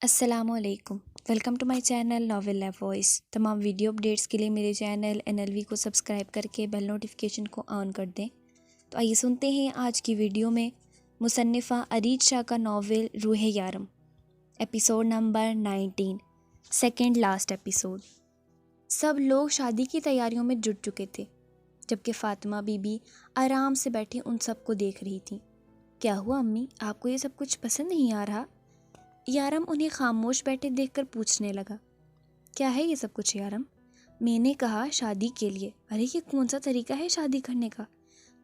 السلام علیکم، welcome to my channel novel lab voice. تمام ویڈیو اپڈیٹس کے لیے میرے چینل NLV کو سبسکرائب کر کے بیل نوٹیفیکیشن کو آن کر دیں۔ تو آئیے سنتے ہیں آج کی ویڈیو میں مصنفہ ارید شاہ کا novel Rooh Yaram, episode number 19، second last episode. سب لوگ شادی کی تیاریوں میں جٹ چکے تھے، جبکہ فاطمہ بی بی آرام سے بیٹھی ان سب کو دیکھ رہی تھی۔ کیا ہوا امی، آپ کو یہ سب کچھ پسند نہیں آ رہا؟ یارم انہیں خاموش بیٹھے دیکھ کر پوچھنے لگا۔ کیا ہے یہ سب کچھ یارم؟ میں نے کہا شادی کے لیے۔ ارے یہ کون سا طریقہ ہے شادی کرنے کا؟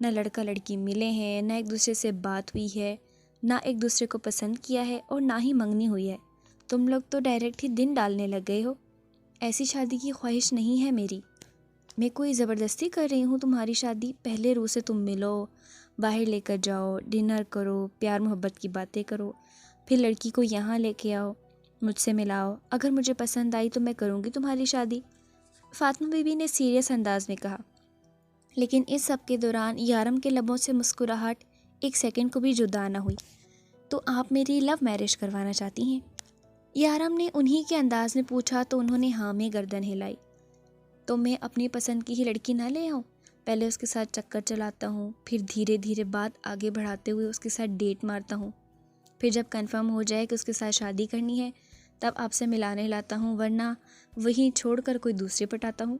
نہ لڑکا لڑکی ملے ہیں، نہ ایک دوسرے سے بات ہوئی ہے، نہ ایک دوسرے کو پسند کیا ہے، اور نہ ہی منگنی ہوئی ہے۔ تم لوگ تو ڈائریکٹ ہی دن ڈالنے لگ گئے ہو۔ ایسی شادی کی خواہش نہیں ہے میری۔ میں کوئی زبردستی کر رہی ہوں تمہاری شادی؟ پہلے روح سے تم ملو، باہر لے کر جاؤ، ڈنر کرو، پیار محبت کی باتیں کرو، پھر لڑکی کو یہاں لے کے آؤ، مجھ سے ملاؤ، اگر مجھے پسند آئی تو میں کروں گی تمہاری شادی، فاطمہ بی بی نے سیریس انداز میں کہا۔ لیکن اس سب کے دوران یارم کے لبوں سے مسکراہٹ ایک سیکنڈ کو بھی جدا نہ ہوئی۔ تو آپ میری لو میرج کروانا چاہتی ہیں؟ یارم نے انہی کے انداز میں پوچھا تو انہوں نے ہاں میں گردن ہلائی۔ تو میں اپنی پسند کی ہی لڑکی نہ لے آؤں؟ پہلے اس کے ساتھ چکر چلاتا ہوں، پھر دھیرے دھیرے بات آگے بڑھاتے ہوئے اس کے ساتھ ڈیٹ مارتا ہوں، پھر جب کنفرم ہو جائے کہ اس کے ساتھ شادی کرنی ہے تب آپ سے ملانے لاتا ہوں، ورنہ وہیں چھوڑ کر کوئی دوسرے پٹاتا ہوں۔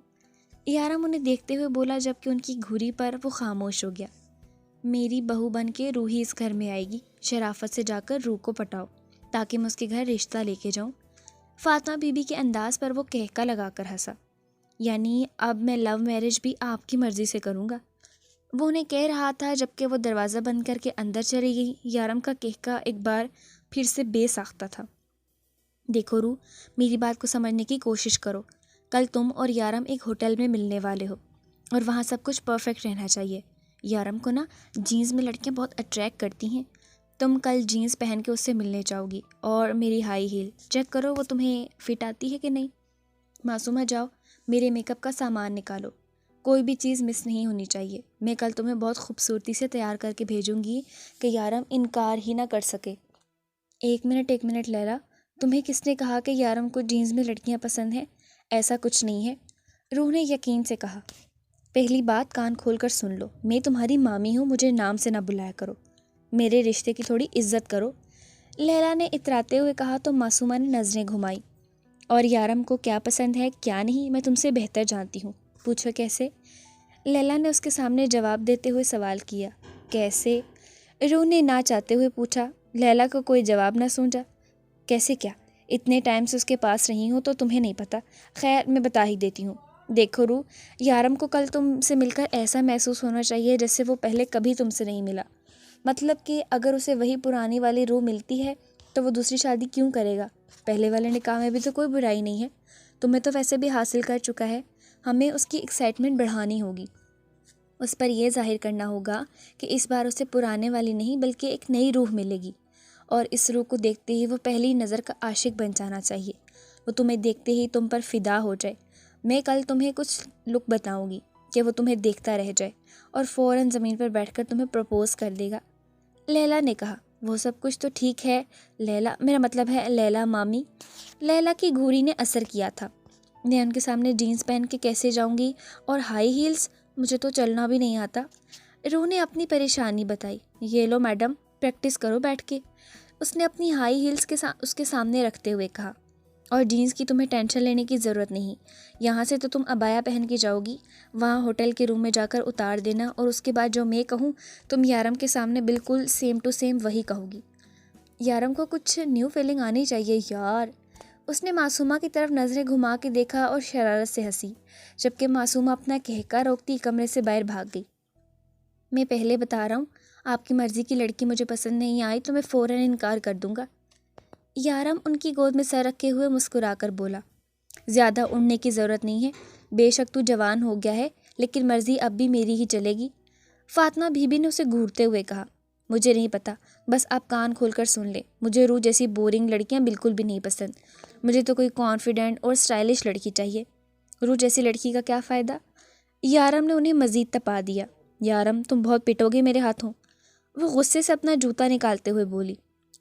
یارم انہیں دیکھتے ہوئے بولا، جبکہ ان کی گھوری پر وہ خاموش ہو گیا۔ میری بہو بن کے روح ہی اس گھر میں آئے گی، شرافت سے جا کر روح کو پٹاؤ تاکہ میں اس کے گھر رشتہ لے کے جاؤں۔ فاطمہ بی بی کے انداز پر وہ کہکا لگا کر ہنسا۔ یعنی اب میں لو میرج بھی آپ کی مرضی سے کروں گا؟ وہ انہیں کہہ رہا تھا جبکہ وہ دروازہ بند کر کے اندر چلی گئی۔ یارم کا کہکا ایک بار پھر سے بے ساختہ تھا۔ دیکھو روح، میری بات کو سمجھنے کی کوشش کرو۔ کل تم اور یارم ایک ہوٹل میں ملنے والے ہو اور وہاں سب کچھ پرفیکٹ رہنا چاہیے۔ یارم کو نا جینز میں لڑکیاں بہت اٹریکٹ کرتی ہیں۔ تم کل جینز پہن کے اس سے ملنے جاؤ گی، اور میری ہائی ہیل چیک کرو وہ تمہیں فٹ آتی ہے کہ نہیں۔ معصومہ جاؤ، میرے میک اپ کا سامان نکالو، کوئی بھی چیز مس نہیں ہونی چاہیے۔ میں کل تمہیں بہت خوبصورتی سے تیار کر کے بھیجوں گی کہ یارم انکار ہی نہ کر سکے۔ ایک منٹ لیلا، تمہیں کس نے کہا کہ یارم کو جینز میں لڑکیاں پسند ہیں؟ ایسا کچھ نہیں ہے، روح نے یقین سے کہا۔ پہلی بات کان کھول کر سن لو، میں تمہاری مامی ہوں، مجھے نام سے نہ بلایا کرو، میرے رشتے کی تھوڑی عزت کرو، لیلا نے اتراتے ہوئے کہا تو معصومہ نے نظریں گھمائی۔ اور یارم کو کیا پسند ہے کیا نہیں میں تم سے بہتر جانتی ہوں، پوچھو کیسے؟ لیلا نے اس کے سامنے جواب دیتے ہوئے سوال کیا۔ کیسے؟ روح نے نہ چاہتے ہوئے پوچھا۔ لیلا کو کوئی جواب نہ سوچا۔ کیسے کیا؟ اتنے ٹائم سے اس کے پاس رہی ہوں تو تمہیں نہیں پتہ؟ خیر میں بتا ہی دیتی ہوں۔ دیکھو روح، یارم کو کل تم سے مل کر ایسا محسوس ہونا چاہیے جیسے وہ پہلے کبھی تم سے نہیں ملا۔ مطلب کہ اگر اسے وہی پرانی والی روح ملتی ہے تو وہ دوسری شادی کیوں کرے گا؟ پہلے والے نکاح میں بھی تو کوئی برائی نہیں ہے، تمہیں تو ویسے بھی حاصل کر چکا ہے، ہمیں اس کی ایکسائٹمنٹ بڑھانی ہوگی، اس پر یہ ظاہر کرنا ہوگا کہ اس بار اسے پرانے والی نہیں بلکہ ایک نئی روح ملے گی، اور اس روح کو دیکھتے ہی وہ پہلی نظر کا عاشق بن جانا چاہیے، وہ تمہیں دیکھتے ہی تم پر فدا ہو جائے۔ میں کل تمہیں کچھ لک بتاؤں گی کہ وہ تمہیں دیکھتا رہ جائے اور فوراً زمین پر بیٹھ کر تمہیں پرپوز کر دے گا۔ لیلا نے کہا۔ وہ سب کچھ تو ٹھیک ہے لیلا، میرا مطلب ہے لیلا مامی۔ لیلا کی گھوری نے اثر کیا تھا۔ میں ان کے سامنے جینز پہن کے کیسے جاؤں گی، اور ہائی ہیلز، مجھے تو چلنا بھی نہیں آتا۔ روح نے اپنی پریشانی بتائی۔ یہ لو میڈم، پریکٹس کرو بیٹھ کے، اس نے اپنی ہائی ہیلز اس کے سامنے رکھتے ہوئے کہا۔ اور جینز کی تمہیں ٹینشن لینے کی ضرورت نہیں، یہاں سے تو تم عبایا پہن کے جاؤ گی، وہاں ہوٹل کے روم میں جا کر اتار دینا، اور اس کے بعد جو میں کہوں تم یارم کے سامنے بالکل سیم ٹو سیم وہی کہو گی۔ یارم کو کچھ نیو فیلنگ آنی چاہیے یار۔ اس نے معصومہ کی طرف نظریں گھما کے دیکھا اور شرارت سے ہنسی، جبکہ معصومہ اپنا کہکا روکتی کمرے سے باہر بھاگ گئی۔ میں پہلے بتا رہا ہوں، آپ کی مرضی کی لڑکی مجھے پسند نہیں آئی تو میں فوراً انکار کر دوں گا۔ یارم ان کی گود میں سر رکھے ہوئے مسکرا کر بولا۔ زیادہ اڑنے کی ضرورت نہیں ہے، بے شک تو جوان ہو گیا ہے، لیکن مرضی اب بھی میری ہی چلے گی۔ فاطمہ بی بی نے اسے گھورتے ہوئے کہا۔ مجھے نہیں پتا، بس آپ کان کھول کر سن لیں، مجھے روح جیسی بورنگ لڑکیاں بالکل بھی نہیں پسند، مجھے تو کوئی کانفیڈنٹ اور اسٹائلش لڑکی چاہیے۔ روح جیسی لڑکی کا کیا فائدہ؟ یارم نے انہیں مزید تپا دیا۔ یارم تم بہت پٹو گے میرے ہاتھوں، وہ غصے سے اپنا جوتا نکالتے ہوئے بولی۔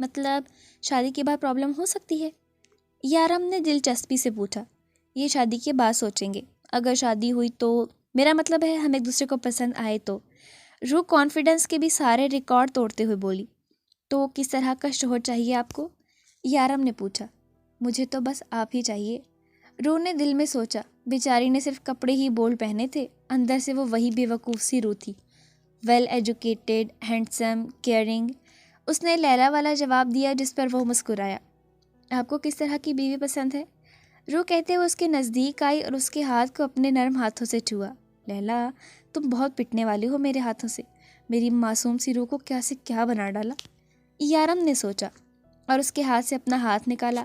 مطلب شادی کے بعد پرابلم ہو سکتی ہے؟ یارم نے دلچسپی سے پوچھا۔ یہ شادی کے بعد سوچیں گے، اگر شادی ہوئی تو، میرا مطلب ہے ہم ایک دوسرے کو پسند آئے تو۔ روح کانفیڈنس کے بھی سارے ریکارڈ توڑتے ہوئے بولی۔ تو کس طرح کا شوہر چاہیے آپ کو؟ یارم نے پوچھا۔ مجھے تو بس آپ ہی چاہیے۔ روح نے دل میں سوچا، بیچاری نے صرف کپڑے ہی بولڈ پہنے تھے، اندر سے وہ وہی بے وقوف سی روح تھی، ویل ایجوکیٹڈ، ہینڈسم، کیئرنگ۔ اس نے لیلا والا جواب دیا جس پر وہ مسکرایا۔ آپ کو کس طرح کی بیوی پسند ہے؟ روح کہتے ہوئے اس کے نزدیک آئی اور اس کے ہاتھ کو اپنے نرم ہاتھوں سے چھوا۔ لیلا، تم بہت پٹنے والی ہو میرے ہاتھوں سے، میری معصوم سی روح کو کیا سے کیا بنا ڈالا۔ یارم نے سوچا اور اس کے ہاتھ سے اپنا ہاتھ نکالا۔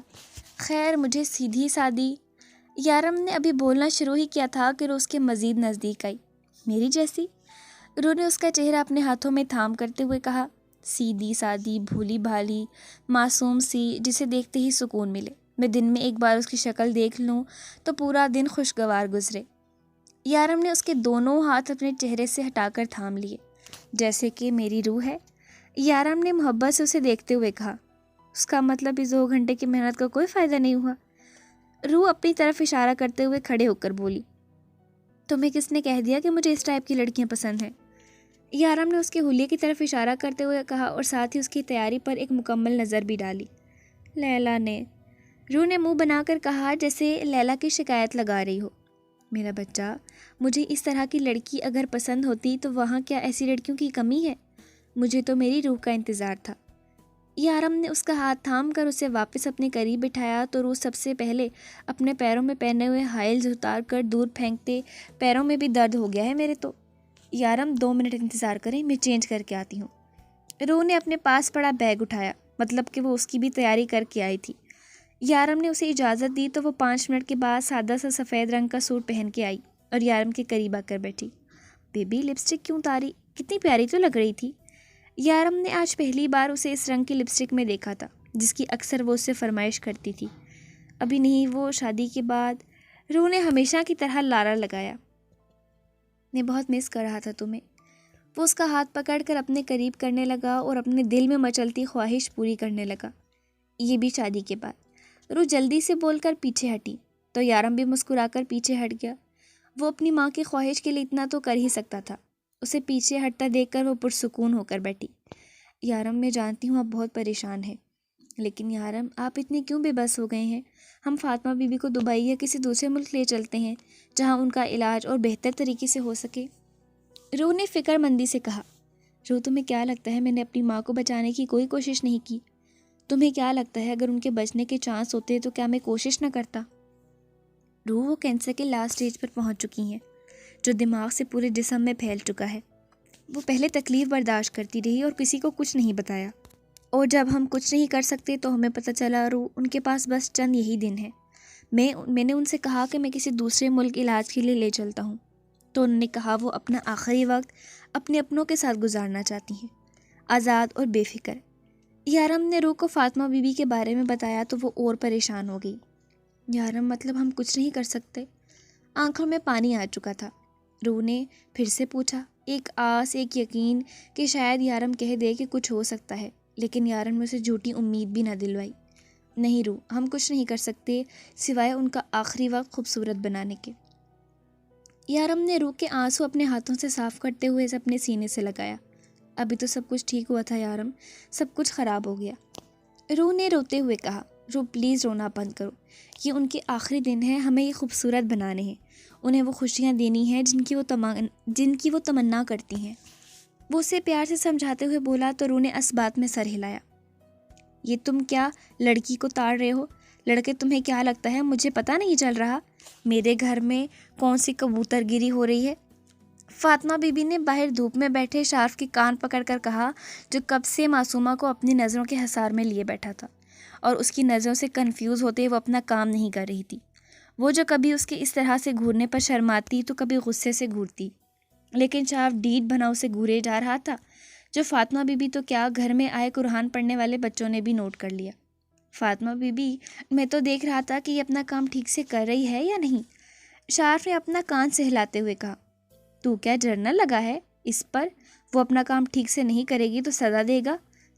خیر، مجھے سیدھی سادی۔ یارم نے ابھی بولنا شروع ہی کیا تھا کہ روح اس کے مزید نزدیک آئی۔ میری جیسی؟ روح نے اس کا چہرہ اپنے ہاتھوں میں تھام کرتے ہوئے کہا۔ سیدھی سادی، بھولی بھالی، معصوم سی، جسے دیکھتے ہی سکون ملے۔ میں دن میں ایک بار اس کی شکل دیکھ لوں تو پورا دن خوشگوار گزرے۔ یارم نے اس کے دونوں ہاتھ اپنے چہرے سے ہٹا کر تھام لیے۔ جیسے کہ میری روح ہے؟ یارم نے محبت سے اسے دیکھتے ہوئے کہا۔ اس کا مطلب اس 2 گھنٹے کی محنت کا کوئی فائدہ نہیں ہوا؟ روح اپنی طرف اشارہ کرتے ہوئے کھڑے ہو کر بولی۔ تمہیں کس نے کہہ دیا کہ مجھے اس ٹائپ کی لڑکیاں پسند ہیں؟ یارم نے اس کے حلیے کی طرف اشارہ کرتے ہوئے کہا اور ساتھ ہی اس کی تیاری پر ایک مکمل نظر بھی ڈالی۔ لیلا نے۔ روح نے منہ بنا کر کہا جیسے لیلا کی شکایت لگا رہی ہو۔ میرا بچہ، مجھے اس طرح کی لڑکی اگر پسند ہوتی تو وہاں کیا ایسی لڑکیوں کی کمی ہے؟ مجھے تو میری روح کا انتظار تھا۔ یارم نے اس کا ہاتھ تھام کر اسے واپس اپنے قریب بٹھایا تو روح سب سے پہلے اپنے پیروں میں پہنے ہوئے ہائلز اتار کر دور پھینکتے، پیروں میں بھی درد ہو گیا ہے میرے تو۔ یارم 2 منٹ انتظار کریں، میں چینج کر کے آتی ہوں۔ روح نے اپنے پاس پڑا بیگ اٹھایا، مطلب کہ وہ اس کی بھی تیاری کر کے آئی تھی۔ یارم نے اسے اجازت دی تو وہ 5 منٹ کے بعد سادہ سا سفید رنگ کا سوٹ پہن کے آئی اور یارم کے قریب آ کر بیٹھی۔ بیبی، لپسٹک کیوں اتاری؟ کتنی پیاری تو لگ رہی تھی۔ یارم نے آج پہلی بار اسے اس رنگ کی لپسٹک میں دیکھا تھا جس کی اکثر وہ اس سے فرمائش کرتی تھی۔ ابھی نہیں، وہ شادی کے بعد۔ روح نے ہمیشہ کی طرح لارا لگایا۔ میں بہت مس کر رہا تھا تمہیں۔ وہ اس کا ہاتھ پکڑ کر اپنے قریب کرنے لگا اور اپنے دل میں مچلتی خواہش پوری کرنے لگا۔ یہ بھی شادی کے بعد؟ روح جلدی سے بول کر پیچھے ہٹی تو یارم بھی مسکرا کر پیچھے ہٹ گیا۔ وہ اپنی ماں کی خواہش کے لیے اتنا تو کر ہی سکتا تھا۔ اسے پیچھے ہٹتا دیکھ کر وہ پرسکون ہو کر بیٹھی۔ یارم، میں جانتی ہوں آپ بہت پریشان ہیں، لیکن یارم، آپ اتنے کیوں بے بس ہو گئے ہیں؟ ہم فاطمہ بی بی کو دبئی یا کسی دوسرے ملک لے چلتے ہیں جہاں ان کا علاج اور بہتر طریقے سے ہو سکے۔ روح نے فکر مندی سے کہا۔ روح، تمہیں کیا لگتا ہے میں نے اپنی ماں کو بچانے کی کوئی کوشش نہیں کی؟ تمہیں کیا لگتا ہے اگر ان کے بچنے کے چانس ہوتے تو کیا میں کوشش نہ کرتا؟ روح، وہ کینسر کے لاسٹ سٹیج پر پہنچ چکی ہیں جو دماغ سے پورے جسم میں پھیل چکا ہے۔ وہ پہلے تکلیف برداشت کرتی رہی اور کسی کو کچھ نہیں بتایا، اور جب ہم کچھ نہیں کر سکتے تو ہمیں پتہ چلا روح ان کے پاس بس چند یہی دن ہیں۔ میں نے ان سے کہا کہ میں کسی دوسرے ملک علاج کے لیے لے چلتا ہوں تو انہوں نے کہا وہ اپنا آخری وقت اپنے اپنوں کے ساتھ گزارنا چاہتی ہیں، آزاد اور بے فکر۔ یارم نے روح کو فاطمہ بی بی کے بارے میں بتایا تو وہ اور پریشان ہو گئی۔ یارم، مطلب ہم کچھ نہیں کر سکتے؟ آنکھوں میں پانی آ چکا تھا۔ روح نے پھر سے پوچھا، ایک آس، ایک یقین کہ شاید یارم کہہ دے کہ کچھ ہو سکتا ہے، لیکن یارم نے اسے جھوٹی امید بھی نہ دلوائی۔ نہیں روح، ہم کچھ نہیں کر سکتے سوائے ان کا آخری وقت خوبصورت بنانے کے۔ یارم نے روح کے آنسو اپنے ہاتھوں سے صاف کرتے ہوئے اسے اپنے سینے سے لگایا۔ ابھی تو سب کچھ ٹھیک ہوا تھا یارم، سب کچھ خراب ہو گیا۔ روح نے روتے ہوئے کہا۔ روح، پلیز رونا بند کرو، یہ ان کے آخری دن ہیں، ہمیں یہ خوبصورت بنانے ہیں، انہیں وہ خوشیاں دینی ہیں جن کی وہ تمنا کرتی ہیں۔ وہ اسے پیار سے سمجھاتے ہوئے بولا تو روح نے اس بات میں سر ہلایا۔ یہ تم کیا لڑکی کو تاڑ رہے ہو؟ لڑکے، تمہیں کیا لگتا ہے مجھے پتہ نہیں چل رہا میرے گھر میں کون سی کبوتر گیری ہو رہی ہے؟ فاطمہ بی بی نے باہر دھوپ میں بیٹھے شارف کی کان پکڑ کر کہا، جو کب سے معصومہ کو اپنی نظروں کے حصار میں لیے بیٹھا تھا اور اس کی نظروں سے کنفیوز ہوتے وہ اپنا کام نہیں کر رہی تھی۔ وہ جو کبھی اس کے اس طرح سے گھورنے پر شرماتی تو کبھی غصے سے گھورتی، لیکن شارف ڈیڈ بنا اسے گھورے جا رہا تھا، جو فاطمہ بی بی تو کیا گھر میں آئے قرآن پڑھنے والے بچوں نے بھی نوٹ کر لیا۔ فاطمہ بی بی، میں تو دیکھ رہا تھا کہ یہ اپنا کام ٹھیک سے کر رہی ہے یا نہیں، شارف نے اپنا کان سہلاتے ہوئے کہا۔ تو کیا جرنل لگا ہے اس پر؟ وہ اپنا کام ٹھیک سے نہیں کرے گی تو سزا دے گا،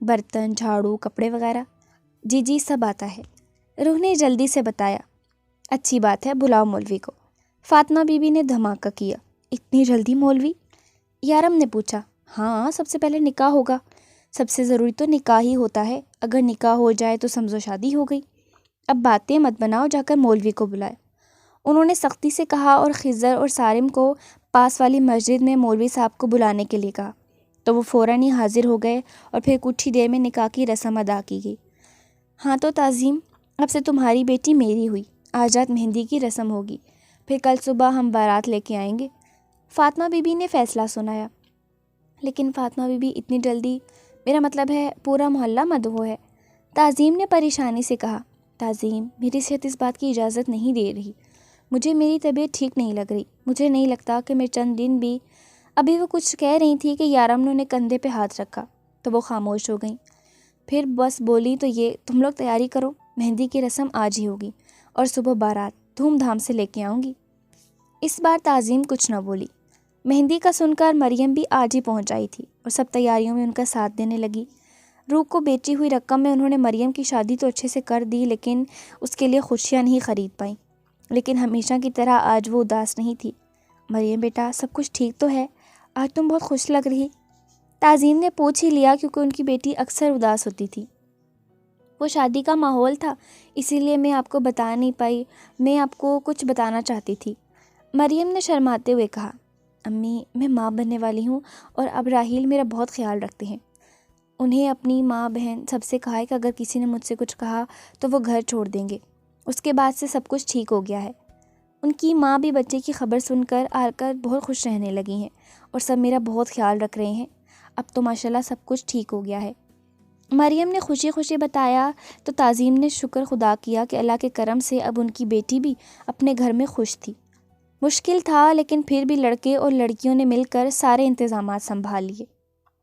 برتن، جھاڑو، کپڑے وغیرہ؟ جی جی سب آتا ہے، روح نے جلدی سے بتایا۔ اچھی بات ہے، بلاؤ مولوی کو۔ فاطمہ بی بی نے دھماکہ کیا۔ اتنی جلدی مولوی؟ یارم نے پوچھا۔ ہاں، سب سے پہلے نکاح ہوگا، سب سے ضروری تو نکاح ہی ہوتا ہے، اگر نکاح ہو جائے تو سمجھو شادی ہو گئی۔ اب باتیں مت بناؤ، جا کر مولوی کو بلائے، انہوں نے سختی سے کہا، اور خضر اور سالم کو پاس والی مسجد میں مولوی صاحب کو بلانے کے لیے کہا تو وہ فوراً ہی حاضر ہو گئے، اور پھر کچھ ہی دیر میں نکاح کی رسم ادا کی گئی۔ ہاں تو تعظیم، اب سے تمہاری بیٹی میری ہوئی، آج رات مہندی کی رسم ہوگی، پھر کل صبح ہم بارات لے کے آئیں گے، فاطمہ بی بی نے فیصلہ سنایا۔ لیکن فاطمہ بی بی اتنی جلدی؟ میرا مطلب ہے پورا محلہ مدعو ہے، تعظیم نے پریشانی سے کہا۔ تعظیم، میری صحت اس بات کی اجازت نہیں دے رہی، مجھے میری طبیعت ٹھیک نہیں لگ رہی، مجھے نہیں لگتا کہ میں چند دن بھی… ابھی وہ کچھ کہہ رہی تھی کہ یارم نے انہیں کندھے پہ ہاتھ رکھا تو وہ خاموش ہو گئیں، پھر بس بولی تو یہ، تم لوگ تیاری کرو، مہندی کی رسم آج ہی ہوگی اور صبح بارات دھوم دھام سے لے کے آؤں گی۔ اس بار تعظیم کچھ نہ بولی۔ مہندی کا سن کر مریم بھی آج ہی پہنچ آئی تھی اور سب تیاریوں میں ان کا ساتھ دینے لگی۔ روح کو بیچی ہوئی رقم میں انہوں نے مریم کی شادی تو اچھے سے کر دی، لیکن اس کے لیے خوشیاں نہیں خرید پائیں۔ لیکن ہمیشہ کی طرح آج وہ اداس نہیں تھی۔ مریم بیٹا، سب کچھ ٹھیک تو ہے؟ آج تم بہت خوش لگ رہی۔ تعظیم نے پوچھ ہی لیا، کیونکہ ان کی بیٹی اکثر اداس ہوتی تھی۔ وہ شادی کا ماحول تھا، اسی لیے میں آپ کو بتا نہیں پائی، میں آپ کو کچھ بتانا چاہتی تھی۔ مریم نے شرماتے ہوئے کہا۔ امی، میں ماں بننے والی ہوں، اور اب راحیل میرا بہت خیال رکھتے ہیں۔ انہیں اپنی ماں بہن سب سے کہا ہے کہ اگر کسی نے مجھ سے کچھ کہا تو وہ گھر چھوڑ دیں گے۔ اس کے بعد سے سب کچھ ٹھیک ہو گیا ہے۔ ان کی ماں بھی بچے کی خبر سن کر آ کر بہت خوش رہنے لگی ہیں، اور سب میرا بہت خیال رکھ رہے ہیں۔ اب تو ماشاءاللہ سب کچھ ٹھیک ہو گیا ہے۔ مریم نے خوشی خوشی بتایا تو تعظیم نے شکر خدا کیا کہ اللہ کے کرم سے اب ان کی بیٹی بھی اپنے گھر میں خوش تھی۔ مشکل تھا، لیکن پھر بھی لڑکے اور لڑکیوں نے مل کر سارے انتظامات سنبھال لیے۔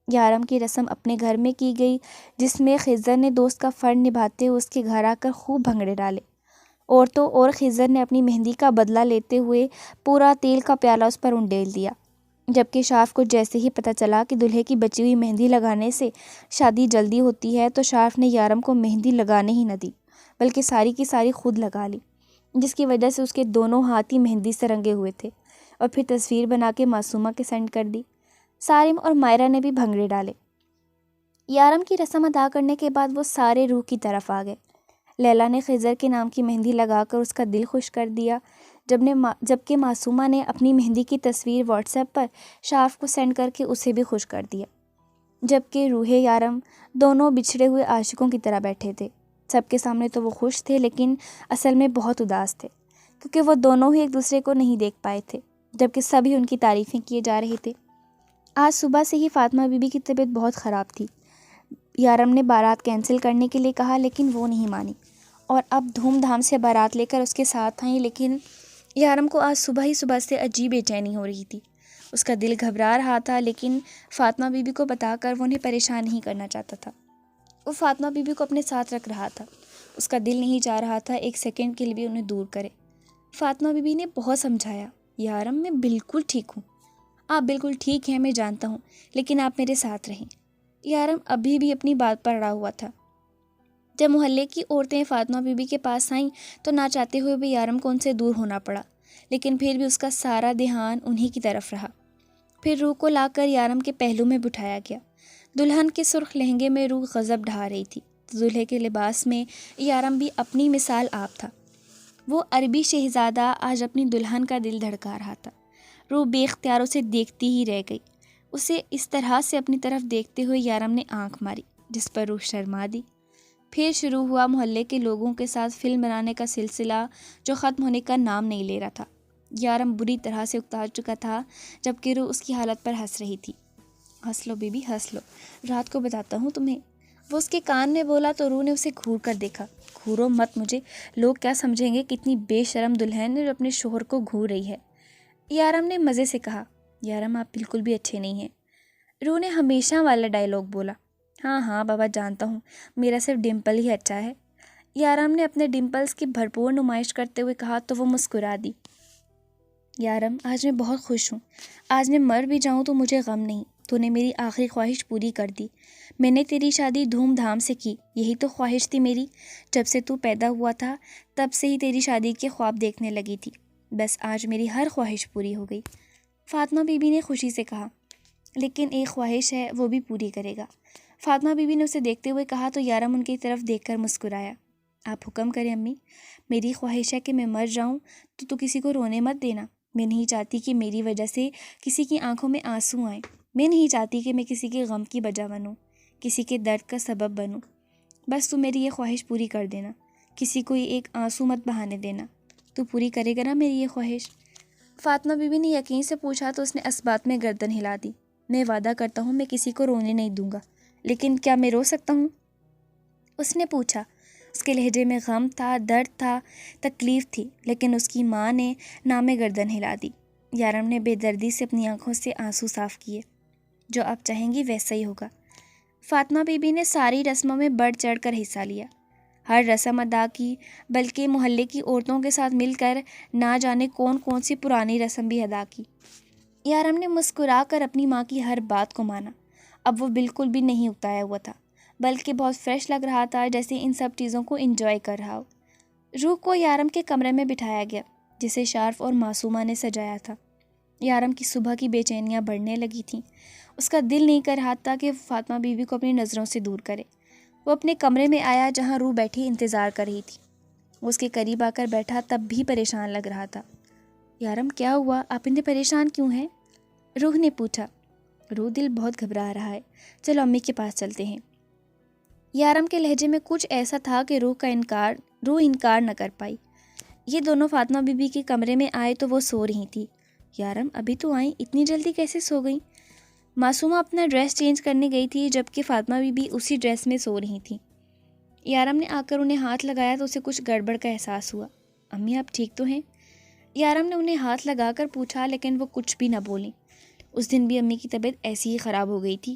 یارم کی رسم اپنے گھر میں کی گئی، جس میں خضر نے دوست کا فرض نبھاتے ہوئے اس کے گھر آ کر خوب بھنگڑے ڈالے۔ عورتوں اور خضر نے اپنی مہندی کا بدلہ لیتے ہوئے پورا تیل کا پیالہ اس پر انڈیل دیا، جبکہ شارف کو جیسے ہی پتہ چلا کہ دلہے کی بچی ہوئی مہندی لگانے سے شادی جلدی ہوتی ہے تو شارف نے یارم کو مہندی لگانے ہی نہ دی، بلکہ ساری کی ساری خود لگا لی، جس کی وجہ سے اس کے دونوں ہاتھ ہی مہندی سے رنگے ہوئے تھے، اور پھر تصویر بنا کے معصومہ کے سینڈ کر دی۔ سالم اور مائرہ نے بھی بھنگڑے ڈالے۔ یارم کی رسم ادا کرنے کے بعد وہ سارے روح کی طرف آ گئے۔ لیلا نے خضر کے نام کی مہندی لگا کر اس کا دل خوش کر دیا، جبکہ معصومہ نے اپنی مہندی کی تصویر واٹس ایپ پر شارف کو سینڈ کر کے اسے بھی خوش کر دیا، جبکہ روح یارم دونوں بچھڑے ہوئے عاشقوں کی طرح بیٹھے تھے۔ سب کے سامنے تو وہ خوش تھے، لیکن اصل میں بہت اداس تھے، کیونکہ وہ دونوں ہی ایک دوسرے کو نہیں دیکھ پائے تھے، جبکہ سبھی ان کی تعریفیں کیے جا رہے تھے۔ آج صبح سے ہی فاطمہ بی بی کی طبیعت بہت خراب تھی۔ یارم نے بارات کینسل کرنے کے لیے کہا، لیکن وہ نہیں مانی، اور اب دھوم دھام سے بارات لے کر اس کے ساتھ آئیں، لیکن یارم کو آج صبح سے عجیب بے چینی ہو رہی تھی۔ اس کا دل گھبرا رہا تھا، لیکن فاطمہ بی بی کو بتا کر وہ انہیں پریشان نہیں کرنا چاہتا تھا۔ وہ فاطمہ بی بی کو اپنے ساتھ رکھ رہا تھا، اس کا دل نہیں چاہ رہا تھا ایک سیکنڈ کے لیے بھی انہیں دور کرے۔ فاطمہ بی بی نے بہت سمجھایا، یارم میں بالکل ٹھیک ہوں، آپ بالکل ٹھیک ہیں، میں جانتا ہوں، لیکن آپ میرے ساتھ رہیں۔ یارم ابھی بھی اپنی بات پر اڑا ہوا تھا۔ جب محلے کی عورتیں فاطمہ بی بی کے پاس آئیں تو نہ چاہتے ہوئے بھی یارم کو ان سے دور ہونا پڑا، لیکن پھر بھی اس کا سارا دھیان انہی کی طرف رہا۔ پھر روح کو لا کر یارم کے پہلو میں بٹھایا گیا۔ دلہن کے سرخ لہنگے میں روح غضب ڈھا رہی تھی، دولہے کے لباس میں یارم بھی اپنی مثال آپ تھا۔ وہ عربی شہزادہ آج اپنی دلہن کا دل دھڑکا رہا تھا۔ روح بے اختیار اسے دیکھتی ہی رہ گئی۔ اسے اس طرح سے اپنی طرف دیکھتے ہوئے یارم نے آنکھ ماری، جس پر روح شرما دی۔ پھر شروع ہوا محلے کے لوگوں کے ساتھ فلم بنانے کا سلسلہ، جو ختم ہونے کا نام نہیں لے رہا تھا۔ یارم بری طرح سے اکتا چکا تھا، جبکہ روح اس کی حالت پر ہنس رہی تھی۔ ہنس لو بی بی، ہنس لو، رات کو بتاتا ہوں تمہیں، وہ اس کے کان میں بولا تو روح نے اسے گھور کر دیکھا۔ گھورو مت مجھے، لوگ کیا سمجھیں گے، کتنی بے شرم دلہن جو اپنے شوہر کو گھور رہی ہے۔ یارم نے مزے سے کہا، یارم آپ بالکل بھی اچھے نہیں ہیں۔ روح نے ہمیشہ والا ڈائلاگ بولا، ہاں ہاں بابا جانتا ہوں، میرا صرف ڈمپل ہی اچھا ہے۔ یارم نے اپنے ڈمپلز کی بھرپور نمائش کرتے ہوئے کہا تو وہ مسکرا دی۔ یارم، آج میں بہت خوش ہوں، آج میں مر بھی جاؤں تو مجھے غم نہیں، تو نے میری آخری خواہش پوری کر دی. میں نے تیری شادی دھوم دھام سے کی. یہی تو خواہش تھی میری. جب سے تو پیدا ہوا تھا تب سے ہی تیری شادی کے خواب دیکھنے لگی تھی. بس آج میری ہر خواہش پوری ہو گئی. فاطمہ بی بی نے خوشی سے کہا. لیکن ایک خواہش ہے، وہ بھی پوری کرے گا. فاطمہ بی بی نے اسے دیکھتے ہوئے کہا تو یارم ان کی طرف دیکھ کر مسکرایا. آپ حکم کریں امی. میری خواہش ہے کہ میں مر جاؤں تو کسی کو رونے مت دینا. میں نہیں چاہتی کہ میری وجہ سے کسی کی آنکھوں میں آنسو آئیں. میں نہیں چاہتی کہ میں کسی کے غم کی وجہ بنوں، کسی کے درد کا سبب بنوں. بس تو میری یہ خواہش پوری کر دینا. کسی کو یہ ایک آنسو مت بہانے دینا. تو پوری کرے گا نا میری یہ خواہش؟ فاطمہ بی بی نے یقین سے پوچھا تو اس نے اسبات میں گردن ہلا دی. میں وعدہ کرتا ہوں میں کسی کو رونے نہیں دوں گا. لیکن کیا میں رو سکتا ہوں؟ اس نے پوچھا. اس کے لہجے میں غم تھا، درد تھا، تکلیف تھی. لیکن اس کی ماں نے نام گردن ہلا دی. یارم نے بے دردی سے اپنی آنکھوں سے آنسو صاف کیے. جو آپ چاہیں گی ویسا ہی ہوگا. فاطمہ بی بی نے ساری رسموں میں بڑھ چڑھ کر حصہ لیا. ہر رسم ادا کی، بلکہ محلے کی عورتوں کے ساتھ مل کر نہ جانے کون سی پرانی رسم بھی ادا کی. یارم نے مسکرا کر اپنی ماں کی ہر بات کو مانا. اب وہ بالکل بھی نہیں اکتایا ہوا تھا، بلکہ بہت فریش لگ رہا تھا، جیسے ان سب چیزوں کو انجوائے کر رہا ہو. روح کو یارم کے کمرے میں بٹھایا گیا، جسے شارف اور معصومہ نے سجایا تھا. یارم کی صبح کی بے چینیاں بڑھنے لگی تھیں. اس کا دل نہیں کر رہا تھا کہ فاطمہ بی بی کو اپنی نظروں سے دور کرے. وہ اپنے کمرے میں آیا جہاں روح بیٹھی انتظار کر رہی تھی. وہ اس کے قریب آ کر بیٹھا تب بھی پریشان لگ رہا تھا. یارم کیا ہوا؟ آپ اتنے پریشان کیوں ہیں؟ روح نے پوچھا. روح دل بہت گھبرا رہا ہے، چلو امی کے پاس چلتے ہیں. یارم کے لہجے میں کچھ ایسا تھا کہ روح انکار نہ کر پائی. یہ دونوں فاطمہ بی بی کے کمرے میں آئے تو وہ سو رہی تھی. یارم ابھی تو آئیں، اتنی جلدی کیسے سو گئیں؟ معصومہ اپنا ڈریس چینج کرنے گئی تھی، جبکہ فاطمہ بی بی اسی ڈریس میں سو رہی تھیں. یارم نے آ کر انہیں ہاتھ لگایا تو اسے کچھ گڑبڑ کا احساس ہوا. امی آپ ٹھیک تو ہیں؟ یارم نے انہیں ہاتھ لگا کر پوچھا، لیکن وہ کچھ بھی نہ بولیں. اس دن بھی امی کی طبیعت ایسی ہی خراب ہو گئی تھی.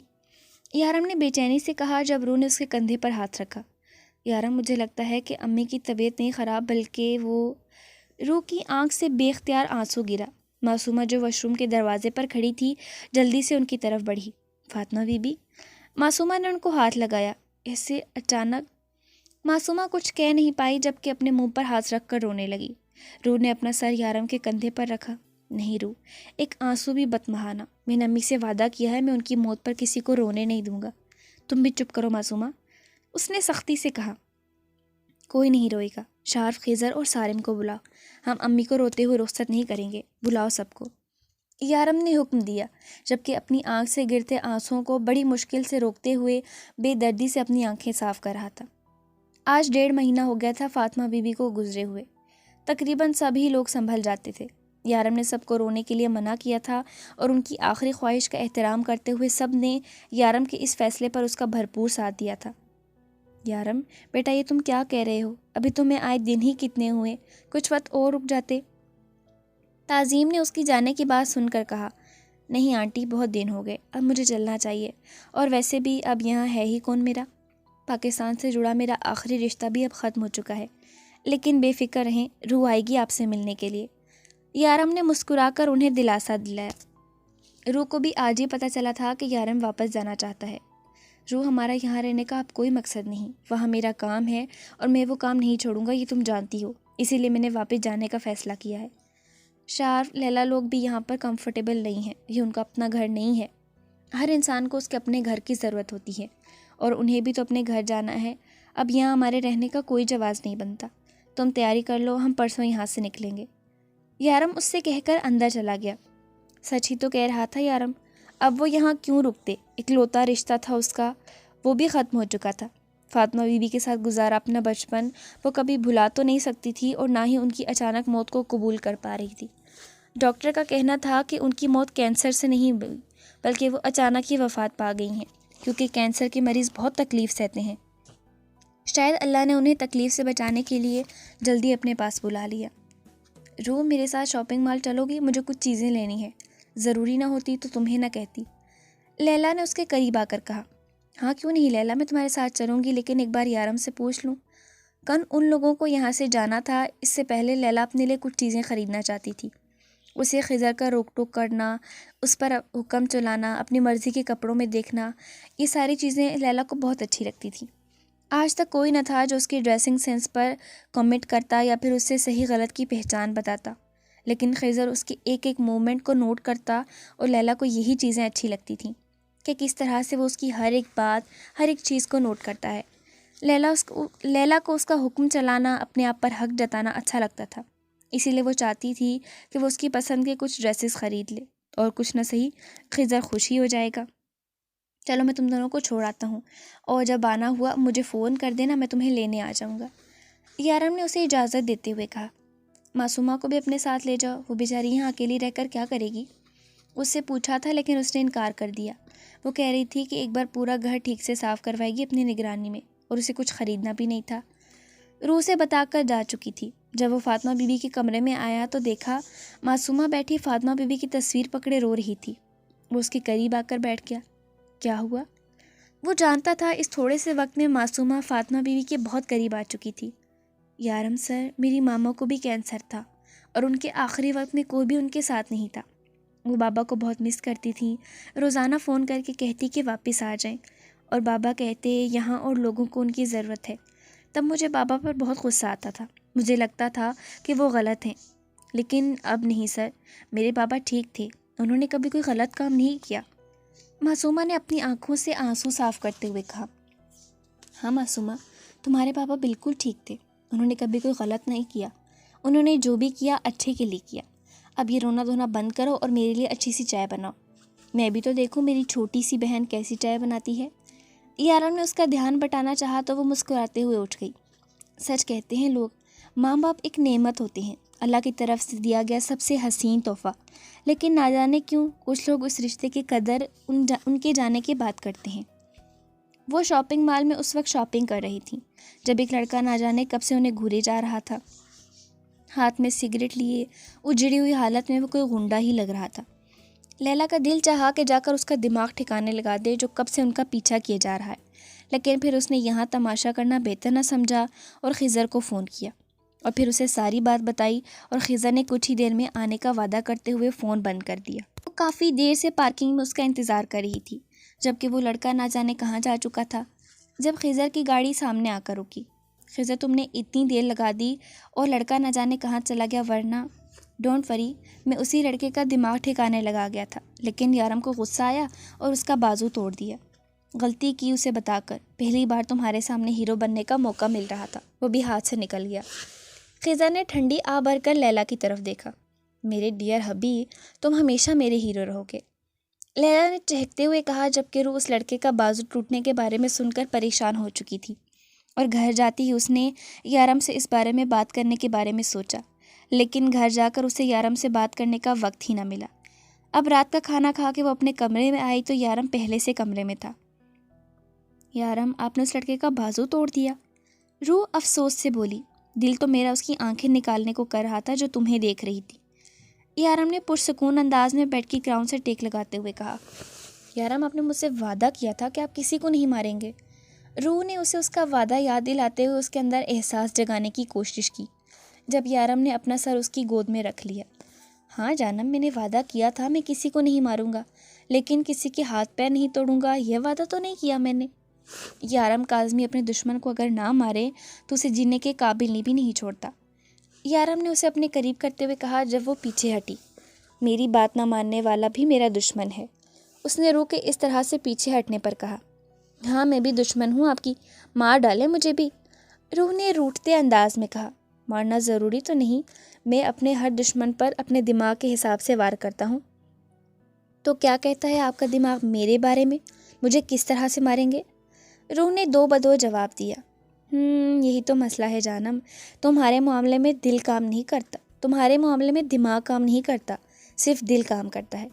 یارم نے بے چینی سے کہا جب روح نے اس کے کندھے پر ہاتھ رکھا. یارم مجھے لگتا ہے کہ امی کی طبیعت نہیں خراب، بلکہ وہ... روح کی آنکھ سے بے اختیار آنسو گرا. معصومہ جو واش روم کے دروازے پر کھڑی تھی جلدی سے ان کی طرف بڑھی. Fatima be be? معصومہ نے ان کو ہاتھ لگایا. ایسے اچانک؟ معصومہ کچھ کہہ نہیں پائی، جبکہ اپنے منہ پر ہاتھ رکھ کر رونے لگی. روح نے اپنا سر یارم کے کندھے پر رکھا. نہیں روح، ایک آنسو بھی بتمہانا. میں نے امی سے وعدہ کیا ہے میں ان کی موت پر کسی کو رونے نہیں دوں گا. تم بھی چپ کرو معصومہ، اس نے سختی سے کہا. کوئی نہیں روئے گا. شارف، خضر اور سارم کو بلاؤ. ہم امی کو روتے ہوئے رخصت نہیں کریں گے. بلاؤ سب کو. یارم نے حکم دیا، جبکہ اپنی آنکھ سے گرتے آنسوؤں کو بڑی مشکل سے روکتے ہوئے بے دردی سے اپنی آنکھیں صاف کر رہا تھا. آج 1.5 مہینہ ہو گیا تھا فاطمہ بی بی کو گزرے ہوئے. تقریباً سبھی لوگ سنبھل جاتے تھے. یارم نے سب کو رونے کے لیے منع کیا تھا، اور ان کی آخری خواہش کا احترام کرتے ہوئے سب نے یارم کے اس فیصلے پر اس کا بھرپور ساتھ دیا تھا. یارم بیٹا، یہ تم کیا کہہ رہے ہو؟ ابھی تمہیں آئے دن ہی کتنے ہوئے، کچھ وقت اور رک جاتے. تعظیم نے اس کی جانے کی بات سن کر کہا. نہیں آنٹی، بہت دن ہو گئے، اب مجھے چلنا چاہیے. اور ویسے بھی اب یہاں ہے ہی کون میرا؟ پاکستان سے جڑا میرا آخری رشتہ بھی اب ختم ہو چکا ہے. لیکن بے فکر رہیں، روح آئے گی آپ سے ملنے کے لیے. یارم نے مسکرا کر انہیں دلاسا دلایا. روح کو بھی آج ہی پتہ چلا تھا کہ یارم واپس جانا چاہتا ہے. روح، ہمارا یہاں رہنے کا اب کوئی مقصد نہیں. وہاں میرا کام ہے اور میں وہ کام نہیں چھوڑوں گا، یہ تم جانتی ہو. اسی لیے میں نے واپس جانے کا فیصلہ کیا ہے. شارف، لیلا لوگ بھی یہاں پر کمفرٹیبل نہیں ہیں. یہ ان کا اپنا گھر نہیں ہے. ہر انسان کو اس کے اپنے گھر کی ضرورت ہوتی ہے، اور انہیں بھی تو اپنے گھر جانا ہے. اب یہاں ہمارے رہنے کا کوئی جواز نہیں بنتا. تم تیاری کر لو، ہم پرسوں یہاں سے نکلیں گے. یارم اس سے کہہ کر اندر چلا گیا. سچ ہی تو کہہ رہا تھا یارم. اب وہ یہاں کیوں رکتے؟ اکلوتا رشتہ تھا اس کا، وہ بھی ختم ہو چکا تھا. فاطمہ بی بی کے ساتھ گزارا اپنا بچپن وہ کبھی بھلا تو نہیں سکتی تھی، اور نہ ہی ان کی اچانک موت کو قبول کر پا رہی تھی. ڈاکٹر کا کہنا تھا کہ ان کی موت کینسر سے نہیں ہوئی، بلکہ وہ اچانک ہی وفات پا گئی ہیں، کیونکہ کینسر کے مریض بہت تکلیف سہتے ہیں. شاید اللہ نے انہیں تکلیف سے بچانے کے لیے جلدی اپنے پاس بلا لیا. روح، میرے ساتھ شاپنگ مال چلو گی؟ مجھے کچھ چیزیں لینی ہیں. ضروری نہ ہوتی تو تمہیں نہ کہتی. لیلا نے اس کے قریب آ کر کہا. ہاں کیوں نہیں لیلا، میں تمہارے ساتھ چلوں گی، لیکن ایک بار یارم سے پوچھ لوں. ان لوگوں کو یہاں سے جانا تھا. اس سے پہلے لیلا اپنے لیے کچھ چیزیں خریدنا چاہتی تھی. اسے خضر کا روک ٹوک کرنا، اس پر حکم چلانا، اپنی مرضی کے کپڑوں میں دیکھنا، یہ ساری چیزیں لیلا کو بہت اچھی لگتی تھیں۔ آج تک کوئی نہ تھا جو اس کی ڈریسنگ سینس پر کمنٹ کرتا یا پھر اسے صحیح غلط کی پہچان بتاتا، لیکن خضر اس کی ایک ایک موومنٹ کو نوٹ کرتا اور لیلا کو یہی چیزیں اچھی لگتی تھیں کہ کس طرح سے وہ اس کی ہر ایک بات، ہر ایک چیز کو نوٹ کرتا ہے۔ لیلا کو اس کا حکم چلانا، اپنے آپ پر حق جتانا اچھا لگتا تھا، اسی لیے وہ چاہتی تھی کہ وہ اس کی پسند کے کچھ ڈریسز خرید لے، اور کچھ نہ صحیح خضر خوش ہی ہو جائے گا۔ چلو میں تم دونوں کو چھوڑ آتا ہوں، اور جب آنا ہوا مجھے فون کر دینا، میں تمہیں لینے آ جاؤں گا۔ یارم نے اسے اجازت دیتے ہوئے کہا۔ معصومہ کو بھی اپنے ساتھ لے جاؤ، وہ بیچاری یہاں اکیلی رہ کر کیا کرے گی؟ اس سے پوچھا تھا لیکن اس نے انکار کر دیا۔ وہ کہہ رہی تھی کہ ایک بار پورا گھر ٹھیک سے صاف کروائے گی اپنی نگرانی میں، اور اسے کچھ خریدنا بھی نہیں تھا۔ روح سے بتا کر جا چکی تھی۔ جب وہ فاطمہ بی بی کے کمرے میں آیا تو دیکھا معصومہ بیٹھی فاطمہ بی بی کی تصویر پکڑے رو رہی تھی۔ وہ اس کے قریب آ کر بیٹھ گیا۔ کیا ہوا؟ وہ جانتا تھا اس تھوڑے سے وقت میں معصومہ فاطمہ بی بی کے بہت قریب آ چکی تھی۔ یارم سر، میری ماما کو بھی کینسر تھا، اور ان کے آخری وقت میں کوئی بھی ان کے ساتھ نہیں تھا۔ وہ بابا کو بہت مس کرتی تھیں، روزانہ فون کر کے کہتی کہ واپس آ جائیں، اور بابا کہتے یہاں اور لوگوں کو ان کی ضرورت ہے۔ تب مجھے بابا پر بہت غصہ آتا تھا، مجھے لگتا تھا کہ وہ غلط ہیں، لیکن اب نہیں سر، میرے بابا ٹھیک تھے، انہوں نے کبھی کوئی غلط کام نہیں کیا۔ معصومہ نے اپنی آنکھوں سے آنسو صاف کرتے ہوئے کہا۔ ہاں معصومہ، تمہارے بابا بالکل ٹھیک تھے، انہوں نے کبھی کوئی غلط نہیں کیا، انہوں نے جو بھی کیا اچھے کے لیے کیا۔ اب یہ رونا دھونا بند کرو اور میرے لیے اچھی سی چائے بناؤ، میں بھی تو دیکھوں میری چھوٹی سی بہن کیسی چائے بناتی ہے۔ یارم نے اس کا دھیان بٹانا چاہا تو وہ مسکراتے ہوئے اٹھ گئی۔ سچ کہتے ہیں لوگ، ماں باپ ایک نعمت ہوتے ہیں، اللہ کی طرف سے دیا گیا سب سے حسین تحفہ، لیکن نہ جانے کیوں کچھ لوگ اس رشتے کی قدر ان کے جانے کے بعد کرتے ہیں۔ وہ شاپنگ مال میں اس وقت شاپنگ کر رہی تھیں جب ایک لڑکا نہ جانے کب سے انہیں گھورے جا رہا تھا۔ ہاتھ میں سگریٹ لیے اجڑی ہوئی حالت میں وہ کوئی غنڈا ہی لگ رہا تھا۔ لیلا کا دل چاہا کہ جا کر اس کا دماغ ٹھکانے لگا دے جو کب سے ان کا پیچھا کیے جا رہا ہے، لیکن پھر اس نے یہاں تماشا کرنا بہتر نہ سمجھا اور خضر کو فون کیا، اور پھر اسے ساری بات بتائی، اور خضر نے کچھ ہی دیر میں آنے کا وعدہ کرتے ہوئے فون بند کر دیا۔ وہ کافی دیر سے پارکنگ میں اس کا انتظار کر رہی تھی، جبکہ وہ لڑکا نہ جانے کہاں جا چکا تھا۔ جب خضر کی گاڑی سامنے آ کر رکی، خضر تم نے اتنی دیر لگا دی اور لڑکا نہ جانے کہاں چلا گیا، ورنہ ڈونٹ وری، میں اسی لڑکے کا دماغ ٹھکانے لگا گیا تھا، لیکن یارم کو غصہ آیا اور اس کا بازو توڑ دیا۔ غلطی کی اسے بتا کر، پہلی بار تمہارے سامنے ہیرو بننے کا موقع مل رہا تھا، وہ بھی ہاتھ سے نکل گیا۔ خضر نے ٹھنڈی آہ بھر کر لیلا کی طرف دیکھا۔ میرے ڈیئر حبی، تم ہمیشہ میرے ہیرو رہو گے، لیلا نے چہکتے ہوئے کہا، جبکہ وہ اس لڑکے کا بازو ٹوٹنے کے بارے میں سن کر پریشان ہو چکی تھی، اور گھر جاتی ہی اس نے یارم سے اس بارے میں بات کرنے کے بارے میں سوچا، لیکن گھر جا کر اسے یارم سے بات کرنے کا وقت ہی نہ ملا۔ اب رات کا کھانا کھا کے وہ اپنے کمرے میں آئی تو یارم پہلے سے کمرے میں تھا۔ یارم، آپ نے اس لڑکے کا بازو توڑ دیا؟ روح افسوس سے بولی۔ دل تو میرا اس کی آنکھیں نکالنے کو کر رہا تھا جو تمہیں دیکھ رہی تھی، یارم نے پرسکون انداز میں بیڈ کی کراؤن سے ٹیک لگاتے ہوئے کہا۔ یارم، آپ نے مجھ سے وعدہ کیا تھا کہ آپ کسی کو نہیں ماریں گے۔ روح نے اسے اس کا وعدہ یاد دلاتے ہوئے اس کے اندر احساس جگانے کی کوشش کی، جب یارم نے اپنا سر اس کی گود میں رکھ لیا۔ ہاں جانم، میں نے وعدہ کیا تھا میں کسی کو نہیں ماروں گا، لیکن کسی کے ہاتھ پیر نہیں توڑوں گا، یہ وعدہ تو نہیں کیا میں نے۔ یارم، کاظمی اپنے دشمن کو اگر نہ مارے تو اسے جینے کے قابل بھی نہیں چھوڑتا، یارم نے اسے اپنے قریب کرتے ہوئے کہا جب وہ پیچھے ہٹی۔ میری بات نہ ماننے والا بھی میرا دشمن ہے، اس نے روح کے اس طرح سے پیچھے ہٹنے پر کہا۔ ہاں، میں بھی دشمن ہوں آپ کی، مار ڈالے مجھے بھی، روح نے روٹھتے انداز میں کہا۔ مارنا ضروری تو نہیں، میں اپنے ہر دشمن پر اپنے دماغ کے حساب سے وار کرتا ہوں۔ تو کیا کہتا ہے آپ کا دماغ میرے بارے میں؟ مجھے کس طرح سے ماریں گے؟ روح نے دو بدو جواب دیا۔ یہی تو مسئلہ ہے جانم، تمہارے معاملے میں دل کام نہیں کرتا، تمہارے معاملے میں دماغ کام نہیں کرتا، صرف دل کام کرتا ہے۔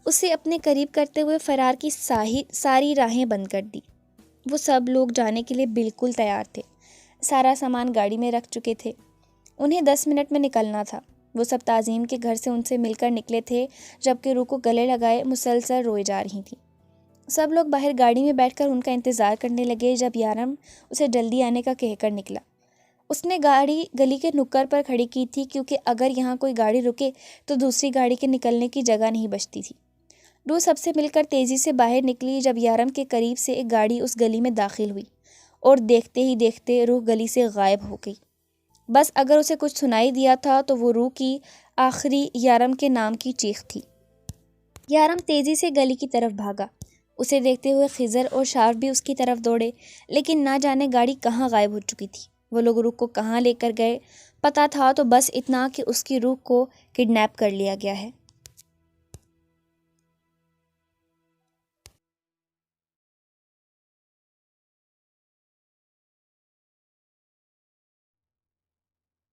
اسے اپنے قریب کرتے ہوئے فرار کی ساری راہیں بند کر دی۔ وہ سب لوگ جانے کے لیے بالکل تیار تھے، سارا سامان گاڑی میں رکھ چکے تھے، انہیں 10 منٹ میں نکلنا تھا۔ وہ سب تعظیم کے گھر سے ان سے مل کر نکلے تھے، جبکہ روح کو گلے لگائے مسلسل روئے جا رہی تھیں۔ سب لوگ باہر گاڑی میں بیٹھ کر ان کا انتظار کرنے لگے جب یارم اسے جلدی آنے کا کہہ کر نکلا۔ اس نے گاڑی گلی کے نکڑ پر کھڑی کی تھی، کیونکہ اگر یہاں کوئی گاڑی رکے تو دوسری گاڑی کے نکلنے کی جگہ نہیں بچتی تھی۔ روح سب سے مل کر تیزی سے باہر نکلی۔ جب یارم کے قریب سے ایک گاڑی اس گلی میں داخل ہوئی اور دیکھتے ہی دیکھتے روح گلی سے غائب ہو گئی۔ بس اگر اسے کچھ سنائی دیا تھا تو وہ روح کی آخری یارم کے نام کی چیخ تھی۔ یارم تیزی سے گلی کی طرف بھاگا۔ اسے دیکھتے ہوئے خضر اور شارف بھی اس کی طرف دوڑے، لیکن نہ جانے گاڑی کہاں غائب ہو چکی تھی۔ وہ لوگ روح کو کہاں لے کر گئے پتہ تھا تو بس اتنا کہ اس کی روح کو کڈنیپ کر لیا گیا ہے۔